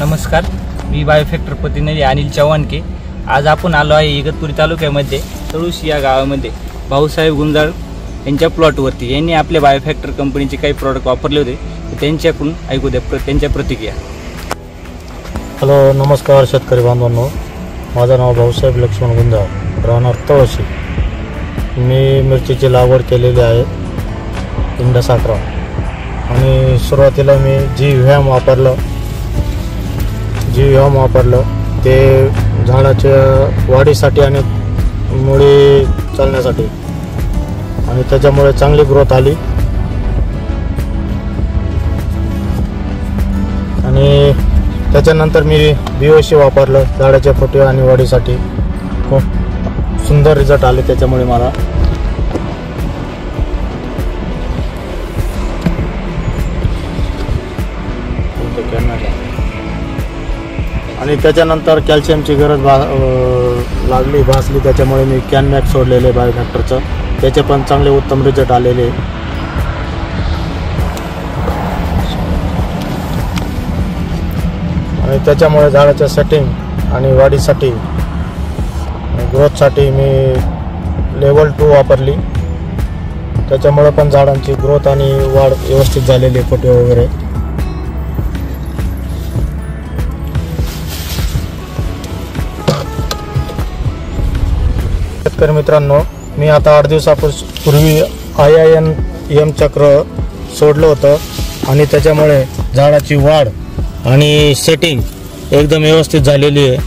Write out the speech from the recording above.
नमस्कार, मी बायोफॅक्टर प्रतिनिधी अनिल चव्हाणके। आज आपण आलो आहे इगतपुरी तालुक्यामध्ये तळुशी या गावामध्ये भाऊसाहेब गुंजाळ यांच्या प्लॉटवरती। यांनी आपल्या बायोफॅक्टर कंपनीचे काही प्रोडक्ट वापरले होते, त्यांच्याकडून ऐकू द्या त्यांच्या प्रतिक्रिया। हॅलो, नमस्कार शेतकरी बांधवांनो, माझं नाव भाऊसाहेब लक्ष्मण गुंजाळ, राहणार तळुशी। मी मिरचीची लागवड केलेली आहे इंडस 11 आणि सुरुवातीला मी जी व्यायाम वापरलं ते झाडाच्या वाढीसाठी आणि मुळी चालण्यासाठी, आणि त्याच्यामुळे चांगली ग्रोथ आली। आणि त्याच्यानंतर मी BOC वापरलं झाडाच्या फुटे आणि वाढीसाठी। खूप सुंदर रिझल्ट आले त्याच्यामुळे मला। आणि त्याच्यानंतर कॅल्शियमची गरज भासली, त्याच्यामुळे मी कॅनमॅक्स सोडलेले बायोफॅक्टरचं, त्याचे पण चांगले उत्तम रिझल्ट आलेले। आणि त्याच्यामुळे झाडाच्या सेटिंग आणि वाढीसाठी ग्रोथसाठी मी लेवल 2 वापरली, त्याच्यामुळे पण झाडांची ग्रोथ आणि वाढ व्यवस्थित झालेली, फुटे वगैरे। शेतकरी मित्रांनो, मी आता 8 दिवसापूर्वी IIM चक्र सोडलं होतं आणि त्याच्यामुळे झाडाची वाढ आणि सेटिंग एकदम व्यवस्थित झालेली आहे।